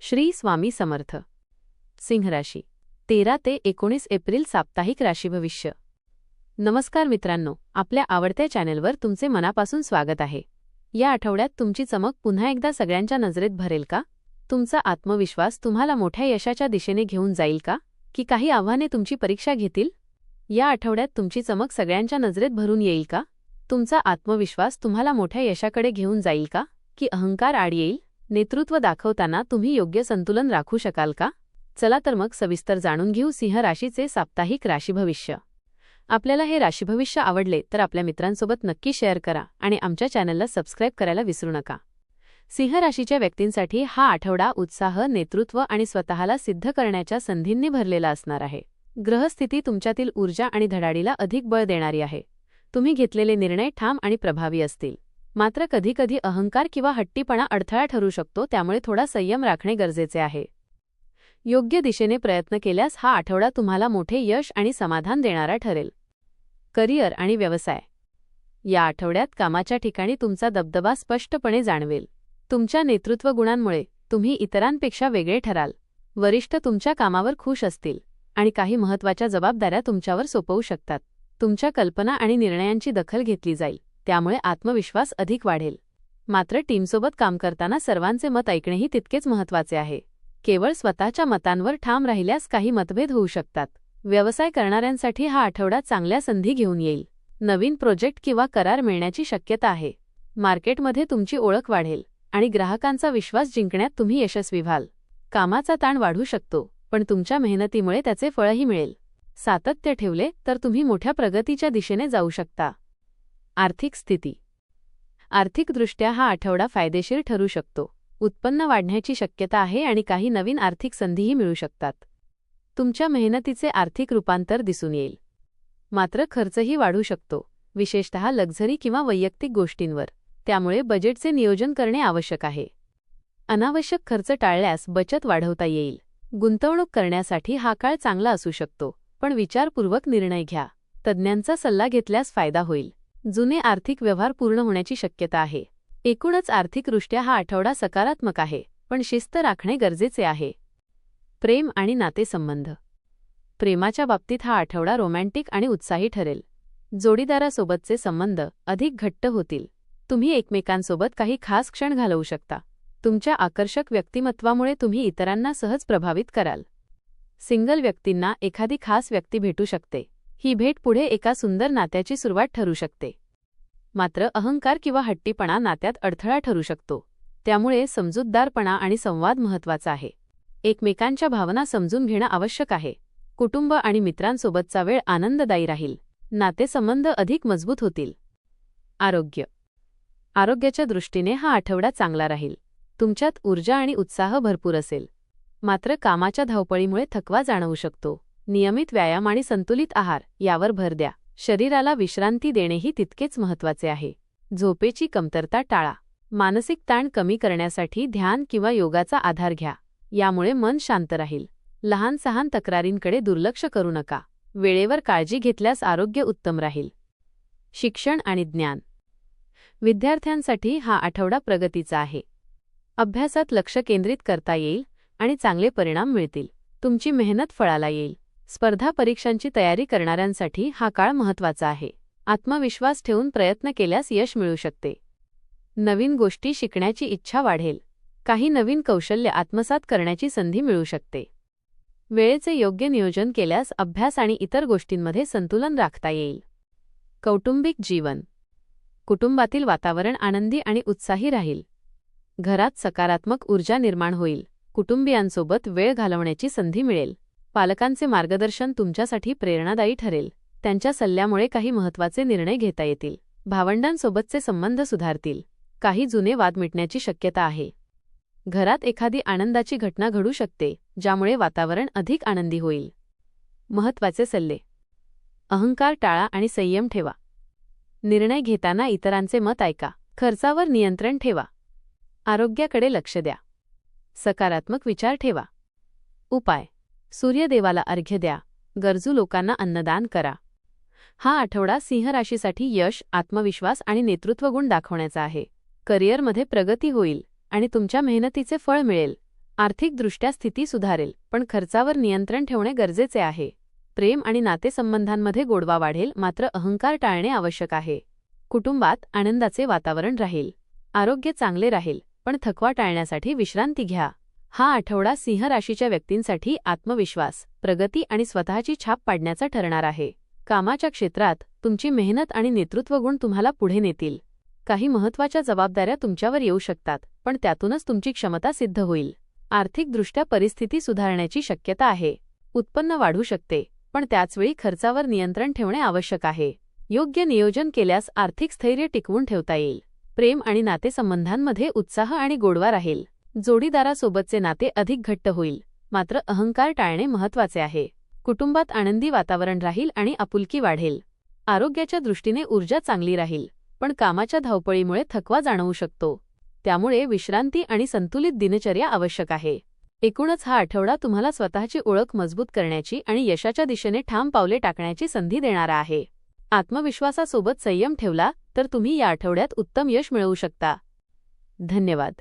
श्री स्वामी समर्थ. सिंह राशी 13 ते 19 एप्रिल साप्ताहिक राशी भविष्य. नमस्कार मित्रांनो, आपल्या आवडत्या चॅनलवर तुमचे मनापासून स्वागत आहे. या आठवड्यात तुमची चमक पुन्हा एकदा सगळ्यांच्या नजरेत भरेल का? तुमचा आत्मविश्वास तुम्हाला मोठ्या यशाच्या दिशेने घेऊन जाईल का, की काही आव्हाने तुमची परीक्षा घेतील? या आठवड्यात तुमची चमक सगळ्यांच्या नजरेत भरून येईल का? तुमचा आत्मविश्वास तुम्हाला मोठ्या यशाकडे घेऊन जाईल का, की अहंकार आड येईल? नेतृत्व दाखवताना तुम्ही योग्य संतुलन राखू शकाल का? चला तर मग सविस्तर जाणून घेऊ सिंह राशीचे साप्ताहिक राशी भविष्य. आपल्याला हे राशी भविष्य आवडले तर आपल्या मित्रांसोबत नक्की शेअर करा आणि आमच्या चॅनलला सबस्क्राईब करायला विसरू नका. सिंह राशीच्या व्यक्तींसाठी हा आठवडा उत्साह, नेतृत्व आणि स्वतःला सिद्ध करण्याच्या संधींनी भरलेला असणार आहे. ग्रहस्थिती तुमच्यातील ऊर्जा आणि धडाडीला अधिक बळ देणारी आहे. तुम्ही घेतलेले निर्णय ठाम आणि प्रभावी असतील. मात्र कधीकधी अहंकार किंवा हट्टीपणा अडथळा ठरू शकतो, त्यामुळे थोडा संयम राखणे गरजेचे आहे. योग्य दिशेने प्रयत्न केल्यास हा आठवडा तुम्हाला मोठे यश आणि समाधान देणारा ठरेल. करिअर आणि व्यवसाय. या आठवड्यात कामाच्या ठिकाणी तुमचा दबदबा स्पष्टपणे जाणवेल. तुमच्या नेतृत्व गुणांमुळे तुम्ही इतरांपेक्षा वेगळे ठराल. वरिष्ठ तुमच्या कामावर खुश असतील आणि काही महत्त्वाच्या जबाबदाऱ्या तुमच्यावर सोपवू शकतात. तुमच्या कल्पना आणि निर्णयांची दखल घेतली जाईल, त्यामुळे आत्मविश्वास अधिक वाढेल. मात्र टीमसोबत काम करताना सर्वांचे मत ऐकणेही तितकेच महत्त्वाचे आहे. केवळ स्वतःच्या मतांवर ठाम राहिल्यास काही मतभेद होऊ शकतात. व्यवसाय करणाऱ्यांसाठी हा आठवडा चांगल्या संधी घेऊन येईल. नवीन प्रोजेक्ट किंवा करार मिळण्याची शक्यता आहे. मार्केटमध्ये तुमची ओळख वाढेल आणि ग्राहकांचा विश्वास जिंकण्यात तुम्ही यशस्वी व्हाल. कामाचा ताण वाढू शकतो, पण तुमच्या मेहनतीमुळे त्याचे फळही मिळेल. सातत्य ठेवले तर तुम्ही मोठ्या प्रगतीच्या दिशेने जाऊ शकता. आर्थिक स्थिती. आर्थिकदृष्ट्या हा आठवडा फायदेशीर ठरू शकतो. उत्पन्न वाढण्याची शक्यता आहे आणि काही नवीन आर्थिक संधीही मिळू शकतात. तुमच्या मेहनतीचे आर्थिक रूपांतर दिसून येईल. मात्र खर्चही वाढू शकतो, विशेषतः लक्झरी किंवा वैयक्तिक गोष्टींवर. त्यामुळे बजेटचे नियोजन करणे आवश्यक आहे. अनावश्यक खर्च टाळल्यास बचत वाढवता येईल. गुंतवणूक करण्यासाठी हा काळ चांगला असू शकतो, पण विचारपूर्वक निर्णय घ्या. तज्ज्ञांचा सल्ला घेतल्यास फायदा होईल. जुने आर्थिक व्यवहार पूर्ण होण्याची शक्यता आहे. एकूणच आर्थिकदृष्ट्या हा आठवडा सकारात्मक आहे, पण शिस्त राखणे गरजेचे आहे. प्रेम आणि नातेसंबंध. प्रेमाच्या बाबतीत हा आठवडा रोमॅन्टिक आणि उत्साही ठरेल. जोडीदारासोबतचे संबंध अधिक घट्ट होतील. तुम्ही एकमेकांसोबत काही खास क्षण घालवू शकता. तुमच्या आकर्षक व्यक्तिमत्वामुळे तुम्ही इतरांना सहज प्रभावित कराल. सिंगल व्यक्तींना एखादी खास व्यक्ती भेटू शकते. ही भेट पुढे एका सुंदर नात्याची सुरुवात ठरू शकते. मात्र अहंकार किंवा हट्टीपणा नात्यात अडथळा ठरू शकतो. त्यामुळे समजूतदारपणा आणि संवाद महत्त्वाचा आहे. एकमेकांच्या भावना समजून घेणं आवश्यक आहे. कुटुंब आणि मित्रांसोबतचा वेळ आनंददायी राहील. नातेसंबंध अधिक मजबूत होतील. आरोग्य. आरोग्याच्या दृष्टीने हा आठवडा चांगला राहील. तुमच्यात ऊर्जा आणि उत्साह भरपूर असेल. मात्र कामाच्या धावपळीमुळे थकवा जाणवू शकतो. नियमित व्यायाम आणि संतुलित आहार यावर भर द्या. शरीराला विश्रांती देणेही तितकेच महत्त्वाचे आहे. झोपेची कमतरता टाळा. मानसिक ताण कमी करण्यासाठी ध्यान किंवा योगाचा आधार घ्या. यामुळे मन शांत राहील. लहान सहान तक्रारींकडे दुर्लक्ष करू नका. वेळेवर काळजी घेतल्यास आरोग्य उत्तम राहील. शिक्षण आणि ज्ञान. विद्यार्थ्यांसाठी हा आठवडा प्रगतीचा आहे. अभ्यासात लक्ष केंद्रित करता येईल आणि चांगले परिणाम मिळतील. तुमची मेहनत फळाला येईल. स्पर्धा परीक्षांची तयारी करणाऱ्यांसाठी हा काळ महत्त्वाचा आहे. आत्मविश्वास ठेवून प्रयत्न केल्यास यश मिळू शकते. नवीन गोष्टी शिकण्याची इच्छा वाढेल. काही नवीन कौशल्य आत्मसात करण्याची संधी मिळू शकते. वेळेचे योग्य नियोजन केल्यास अभ्यास आणि इतर गोष्टींमध्ये संतुलन राखता येईल. कौटुंबिक जीवन. कुटुंबातील वातावरण आनंदी आणि उत्साही राहील. घरात सकारात्मक ऊर्जा निर्माण होईल. कुटुंबियांसोबत वेळ घालवण्याची संधी मिळेल. पालकांचे मार्गदर्शन तुमच्यासाठी प्रेरणादायी ठरेल. त्यांच्या सल्ल्यामुळे काही महत्त्वाचे निर्णय घेता येतील. भावंडांसोबतचे संबंध सुधारतील. काही जुने वाद मिटण्याची शक्यता आहे. घरात एखादी आनंदाची घटना घडू शकते, ज्यामुळे वातावरण अधिक आनंदी होईल. महत्त्वाचे सल्ले. अहंकार टाळा आणि संयम ठेवा. निर्णय घेताना इतरांचे मत ऐका. खर्चावर नियंत्रण ठेवा. आरोग्याकडे लक्ष द्या. सकारात्मक विचार ठेवा. उपाय. सूर्यदेवाला अर्घ्य द्या. गरजू लोकांना अन्नदान करा. हा आठवडा सिंह राशीसाठी यश, आत्मविश्वास आणि नेतृत्वगुण दाखवण्याचा आहे. करिअरमध्ये प्रगती होईल आणि तुमच्या मेहनतीचे फळ मिळेल. आर्थिकदृष्ट्या स्थिती सुधारेल, पण खर्चावर नियंत्रण ठेवणे गरजेचे आहे. प्रेम आणि नातेसंबंधांमध्ये गोडवा वाढेल, मात्र अहंकार टाळणे आवश्यक आहे. कुटुंबात आनंदाचे वातावरण राहील. आरोग्य चांगले राहील, पण थकवा टाळण्यासाठी विश्रांती घ्या. हा आठवडा सिंह राशीच्या व्यक्तींसाठी आत्मविश्वास, प्रगती आणि स्वतःची छाप पाडण्याचा ठरणार आहे. कामाच्या क्षेत्रात तुमची मेहनत आणि नेतृत्वगुण तुम्हाला पुढे नेतील. काही महत्त्वाच्या जबाबदाऱ्या तुमच्यावर येऊ शकतात, पण त्यातूनच तुमची क्षमता सिद्ध होईल. आर्थिकदृष्ट्या परिस्थिती सुधारण्याची शक्यता आहे. उत्पन्न वाढू शकते, पण त्याचवेळी खर्चावर नियंत्रण ठेवणे आवश्यक आहे. योग्य नियोजन केल्यास आर्थिक स्थैर्य टिकवून ठेवता येईल. प्रेम आणि नातेसंबंधांमध्ये उत्साह आणि गोडवा राहील. जोडीदारासोबतचे नाते अधिक घट्ट होईल, मात्र अहंकार टाळणे महत्त्वाचे आहे. कुटुंबात आनंदी वातावरण राहील आणि आपुलकी वाढेल. आरोग्याच्या दृष्टीने ऊर्जा चांगली राहील, पण कामाच्या धावपळीमुळे थकवा जाणवू शकतो. त्यामुळे विश्रांती आणि संतुलित दिनचर्या आवश्यक आहे. एकूणच हा आठवडा तुम्हाला स्वतःची ओळख मजबूत करण्याची आणि यशाच्या दिशेने ठाम पावले टाकण्याची संधी देणारा आहे. आत्मविश्वासासोबत संयम ठेवला तर तुम्ही या आठवड्यात उत्तम यश मिळवू शकता. धन्यवाद.